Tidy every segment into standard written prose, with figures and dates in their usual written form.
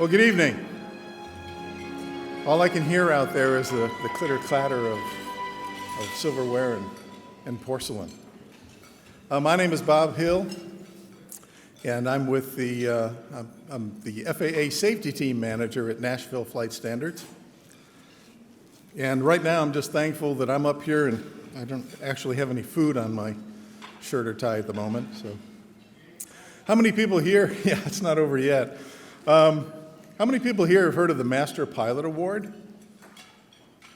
Well, good evening. All I can hear out there is the clitter-clatter of silverware and porcelain. My name is Bob Hill, and I'm with I'm the FAA Safety Team Manager at Nashville Flight Standards. And right now I'm just thankful that I'm up here and I don't actually have any food on my shirt or tie at the moment. So, how many people here? Yeah, it's not over yet. How many people here have heard of the Master Pilot Award?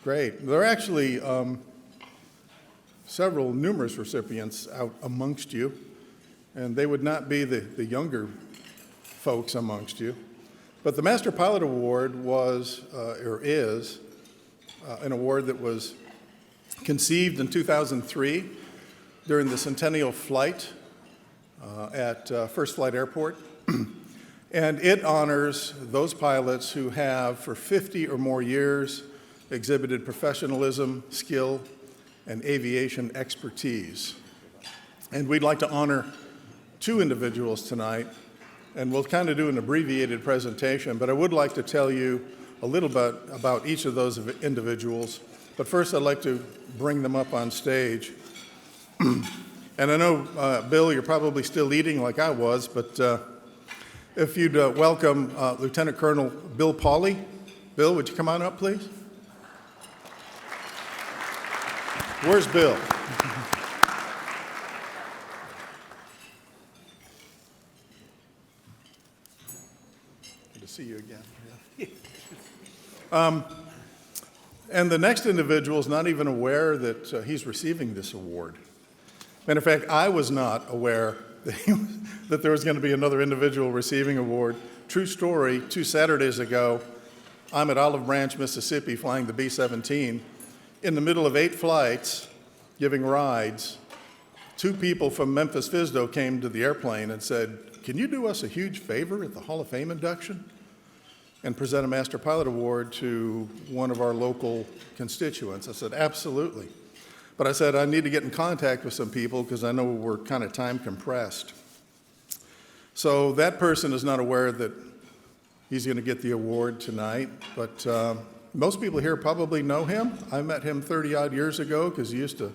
Great. There are actually numerous recipients out amongst you, and they would not be the younger folks amongst you. But the Master Pilot Award was, or is, an award that was conceived in 2003 during the centennial flight at First Flight Airport. And it honors those pilots who have, for 50 or more years, exhibited professionalism, skill, and aviation expertise. And we'd like to honor two individuals tonight, and we'll kind of do an abbreviated presentation, but I would like to tell you a little bit about each of those individuals. But first, I'd like to bring them up on stage. And I know, Bill, you're probably still eating like I was, but if you'd welcome Lieutenant Colonel Bill Pauley. Bill, would you come on up, please? Where's Bill? Good to see you again. Yeah. And the next individual is not even aware that he's receiving this award. Matter of fact, I was not aware that there was going to be another individual receiving an award. True story, 2 Saturdays ago, I'm at Olive Branch, Mississippi, flying the B-17. In the middle of 8 flights, giving rides, 2 people from Memphis FSDO came to the airplane and said, "Can you do us a huge favor at the Hall of Fame induction and present a Master Pilot Award to one of our local constituents?" I said, "Absolutely." But I said, I need to get in contact with some people because I know we're kind of time compressed. So that person is not aware that he's going to get the award tonight, but most people here probably know him. I met him 30-odd years ago because he used to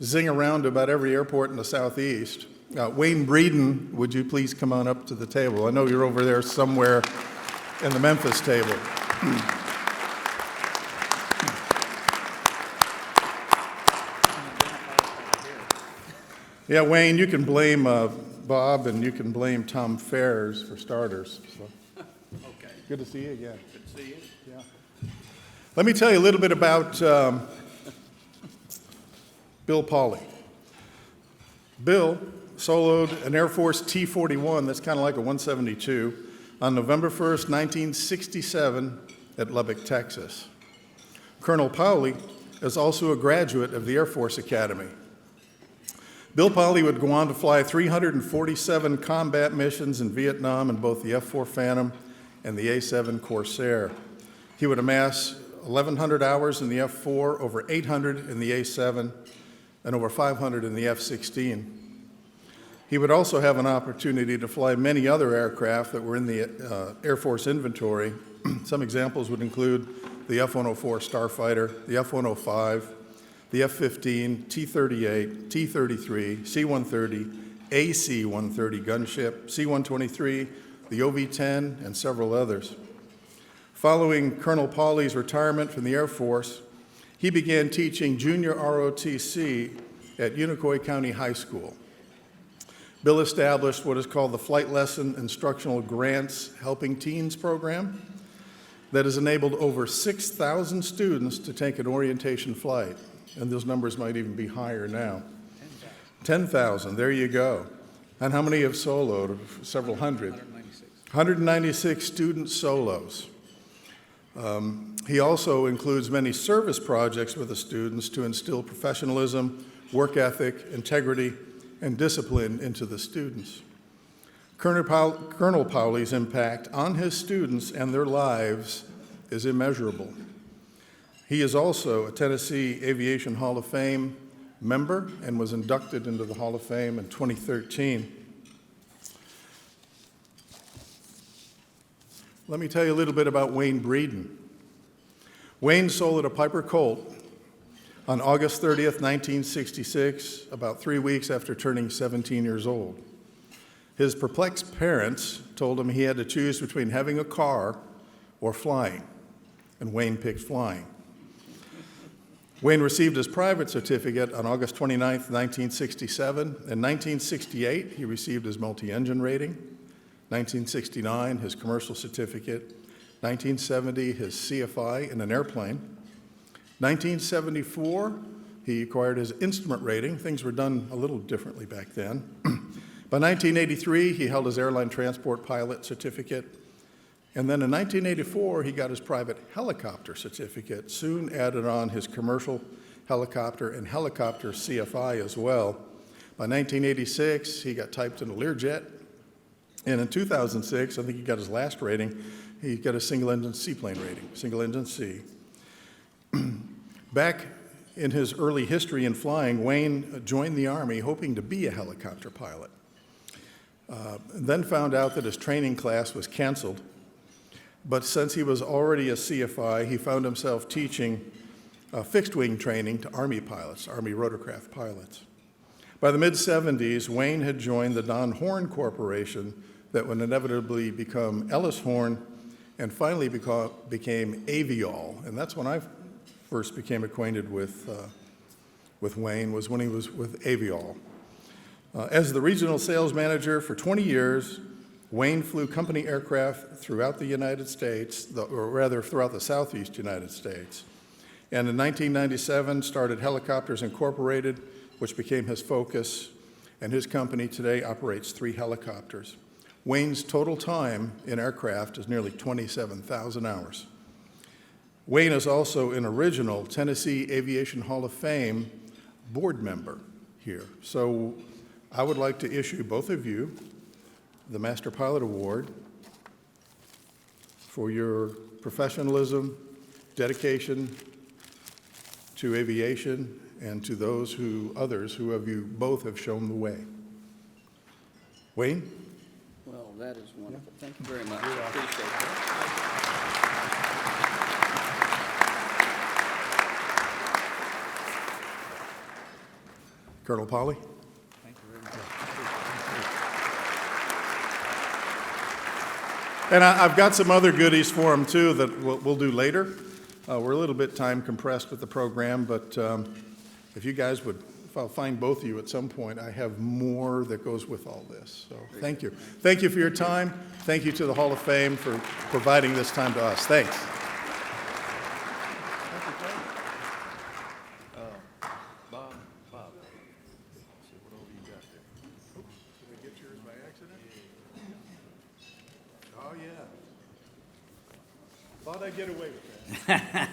zing around to about every airport in the Southeast. Wayne Breeden, would you please come on up to the table? I know you're over there somewhere in the Memphis table. Yeah, Wayne, you can blame Bob and you can blame Tom Fares for starters. So. Okay. Good to see you again. Good to see you. Yeah. Let me tell you a little bit about Bill Pauley. Bill soloed an Air Force T-41, that's kind of like a 172, on November 1st, 1967 at Lubbock, Texas. Colonel Pauley is also a graduate of the Air Force Academy. Bill Pauley would go on to fly 347 combat missions in Vietnam in both the F-4 Phantom and the A-7 Corsair. He would amass 1,100 hours in the F-4, over 800 in the A-7, and over 500 in the F-16. He would also have an opportunity to fly many other aircraft that were in the Air Force inventory. Some examples would include the F-104 Starfighter, the F-105, the F-15, T-38, T-33, C-130, AC-130 gunship, C-123, the OV-10, and several others. Following Colonel Pauley's retirement from the Air Force, he began teaching junior ROTC at Unicoi County High School. Bill established what is called the Flight Lesson Instructional Grants Helping Teens program that has enabled over 6,000 students to take an orientation flight. And those numbers might even be higher now. 10,000, there you go. And how many have soloed? Several hundred. 196 student solos. He also includes many service projects with the students to instill professionalism, work ethic, integrity, and discipline into the students. Colonel Pauley's impact on his students and their lives is immeasurable. He is also a Tennessee Aviation Hall of Fame member and was inducted into the Hall of Fame in 2013. let me tell you a little bit about Wayne Breeden. Wayne sold a Piper Colt on August 30th, 1966, about 3 weeks after turning 17 years old. His perplexed parents told him he had to choose between having a car or flying, and Wayne picked flying. Wayne received his private certificate on August 29th, 1967. In 1968, he received his multi-engine rating. 1969, his commercial certificate. 1970, his CFI in an airplane. 1974, he acquired his instrument rating. Things were done a little differently back then. By 1983, he held his airline transport pilot certificate. And then in 1984, he got his private helicopter certificate, soon added on his commercial helicopter and helicopter CFI as well. By 1986, he got typed in a Learjet. And in 2006, I think he got his last rating, he got a single-engine seaplane rating, single-engine C. Back in his early history in flying, Wayne joined the Army hoping to be a helicopter pilot. Then found out that his training class was canceled. But since he was already a CFI, he found himself teaching fixed-wing training to Army pilots, Army rotorcraft pilots. By the mid-'70s, Wayne had joined the Don Horn Corporation that would inevitably become Ellis Horn and finally became Aviol. And that's when I first became acquainted with Wayne, was when he was with Aviol. As the regional sales manager for 20 years, Wayne flew company aircraft throughout the United States, or rather throughout the Southeast United States. And in 1997, started Helicopters Incorporated, which became his focus, and his company today operates 3 helicopters. Wayne's total time in aircraft is nearly 27,000 hours. Wayne is also an original Tennessee Aviation Hall of Fame board member here. So I would like to issue both of you the Master Pilot Award for your professionalism, dedication to aviation, and to those others who both have shown the way. Wayne? Well, that is wonderful. Thank you very much. I appreciate that. Colonel Polly? Thank you very much. And I've got some other goodies for him, too, that we'll do later. We're a little bit time compressed with the program, but if you guys would, if I'll find both of you at some point, I have more that goes with all this. So thank you. Thank you for your time. Thank you to the Hall of Fame for providing this time to us. Thanks. Bob. See what all you got there. Oops, did I get yours by accident? Oh, yeah. Thought I'd get away with that.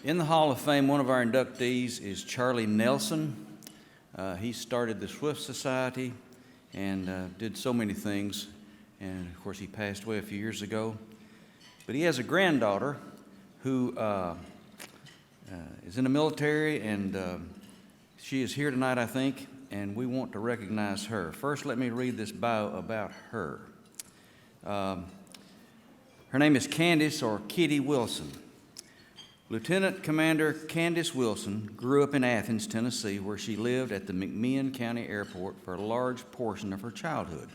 In the Hall of Fame, one of our inductees is Charlie Nelson. He started the Swift Society and did so many things. And, of course, he passed away a few years ago. But he has a granddaughter who is in the military, and she is here tonight, I think, and we want to recognize her. First, let me read this bio about her. Her name is Candace, or Kitty Wilson. Lieutenant Commander Candace Wilson grew up in Athens, Tennessee, where she lived at the McMeehan County Airport for a large portion of her childhood.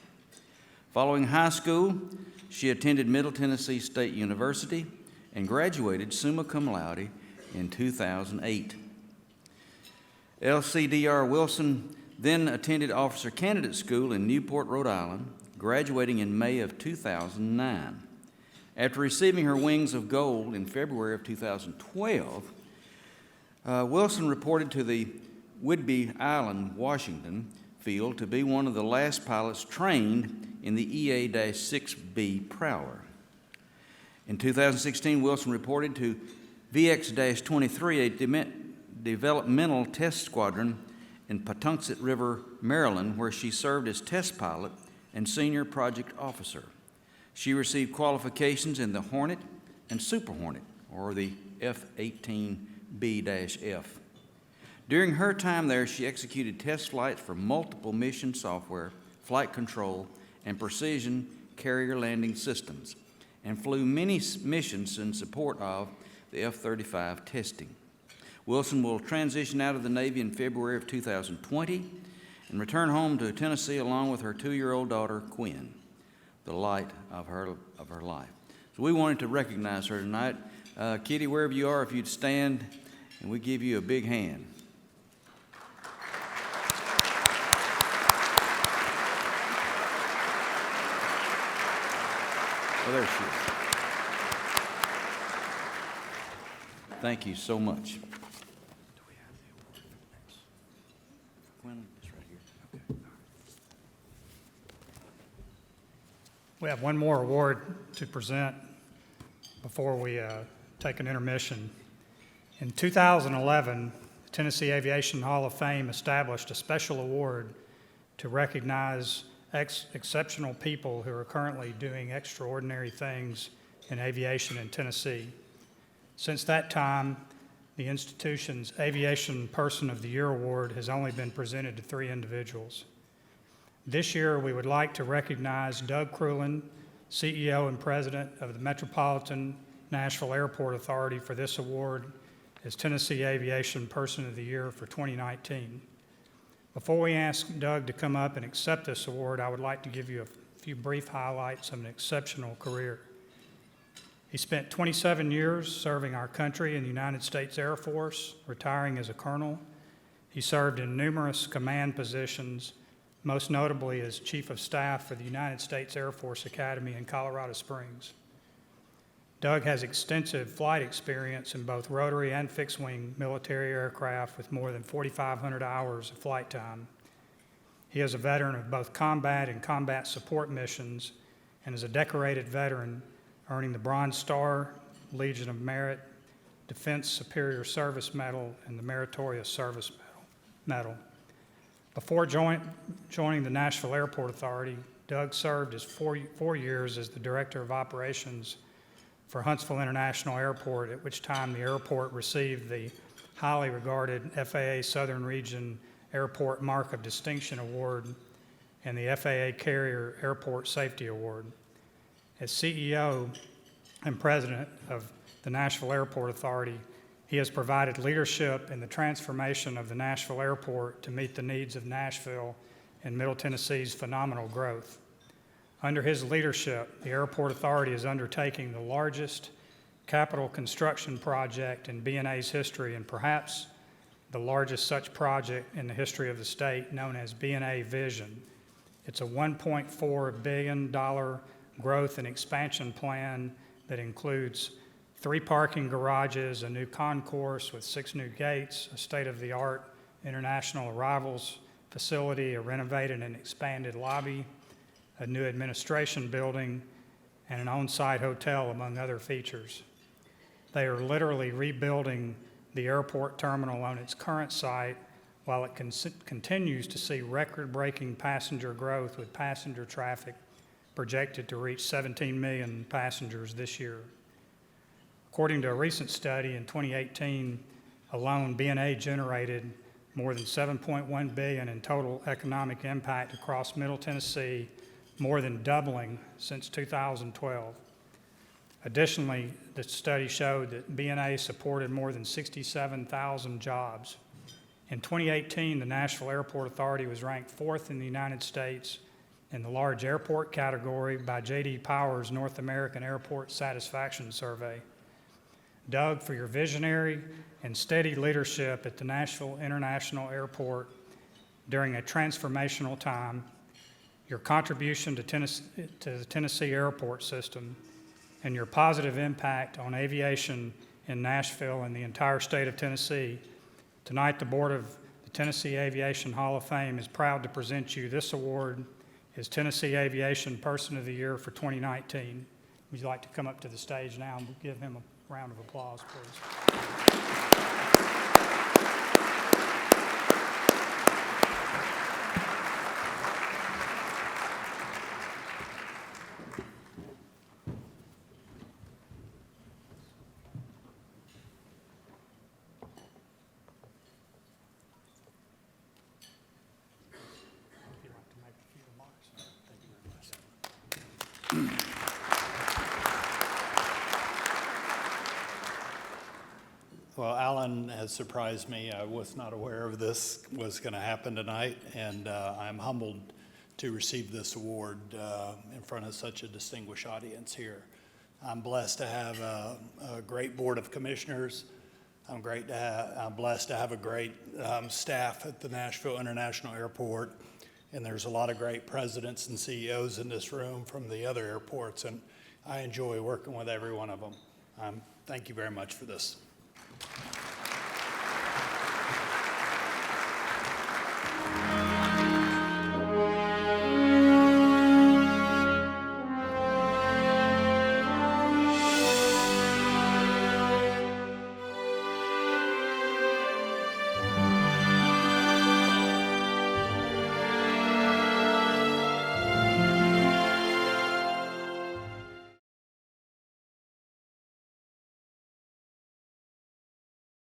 Following high school, she attended Middle Tennessee State University and graduated summa cum laude in 2008. LCDR Wilson then attended Officer Candidate School in Newport, Rhode Island, graduating in May of 2009. After receiving her Wings of Gold in February of 2012, Wilson reported to the Whidbey Island, Washington field to be one of the last pilots trained in the EA-6B Prowler. In 2016, Wilson reported to VX-23, a developmental test squadron in Patuxent River, Maryland, where she served as test pilot and senior project officer. She received qualifications in the Hornet and Super Hornet, or the F-18B-F. During her time there, she executed test flights for multiple mission software flight control, and precision carrier landing systems, and flew many missions in support of the F-35 testing. Wilson will transition out of the Navy in February of 2020 and return home to Tennessee along with her 2-year-old daughter, Quinn, the light of her life. So we wanted to recognize her tonight. Kitty, wherever you are, if you'd stand, and we give you a big hand. Oh, there she is. Thank you so much. Do we have the award for the next? Quinn, it's right here. Okay. We have one more award to present before we take an intermission. In 2011, the Tennessee Aviation Hall of Fame established a special award to recognize exceptional people who are currently doing extraordinary things in aviation in Tennessee. Since that time, the institution's Aviation Person of the Year award has only been presented to 3 individuals. This year, we would like to recognize Doug Crulin, CEO and President of the Metropolitan Nashville Airport Authority, for this award as Tennessee Aviation Person of the Year for 2019. Before we ask Doug to come up and accept this award, I would like to give you a few brief highlights of an exceptional career. He spent 27 years serving our country in the United States Air Force, retiring as a colonel. He served in numerous command positions, most notably as Chief of Staff for the United States Air Force Academy in Colorado Springs. Doug has extensive flight experience in both rotary and fixed-wing military aircraft with more than 4,500 hours of flight time. He is a veteran of both combat and combat support missions and is a decorated veteran, earning the Bronze Star, Legion of Merit, Defense Superior Service Medal, and the Meritorious Service Medal. Before joining the Nashville Airport Authority, Doug served as 4 years as the Director of Operations for Huntsville International Airport, at which time the airport received the highly regarded FAA Southern Region Airport Mark of Distinction Award and the FAA Carrier Airport Safety Award. As CEO and President of the Nashville Airport Authority, he has provided leadership in the transformation of the Nashville Airport to meet the needs of Nashville and Middle Tennessee's phenomenal growth. Under his leadership, the Airport Authority is undertaking the largest capital construction project in B&A's history, and perhaps the largest such project in the history of the state, known as B&A Vision. It's a $1.4 billion growth and expansion plan that includes 3 parking garages, a new concourse with 6 new gates, a state-of-the-art international arrivals facility, a renovated and expanded lobby, a new administration building, and an on-site hotel, among other features. They are literally rebuilding the airport terminal on its current site while it continues to see record-breaking passenger growth, with passenger traffic projected to reach 17 million passengers this year. According to a recent study, in 2018 alone, B&A generated more than $7.1 billion in total economic impact across Middle Tennessee, more than doubling since 2012. Additionally, the study showed that B&A supported more than 67,000 jobs. In 2018, the Nashville Airport Authority was ranked 4th in the United States in the large airport category by J.D. Power's North American Airport Satisfaction Survey. Doug, for your visionary and steady leadership at the Nashville International Airport during a transformational time, your contribution to the Tennessee airport system, and your positive impact on aviation in Nashville and the entire state of Tennessee, tonight the Board of the Tennessee Aviation Hall of Fame is proud to present you this award as Tennessee Aviation Person of the Year for 2019. Would you like to come up to the stage now and give him a round of applause, please? If you'd like to make a few remarks. Well, Alan has surprised me. I was not aware of this was going to happen tonight, and I'm humbled to receive this award in front of such a distinguished audience here. I'm blessed to have a great board of commissioners. I'm blessed to have a great staff at the Nashville International Airport, and there's a lot of great presidents and CEOs in this room from the other airports, and I enjoy working with every one of them. Thank you very much for this.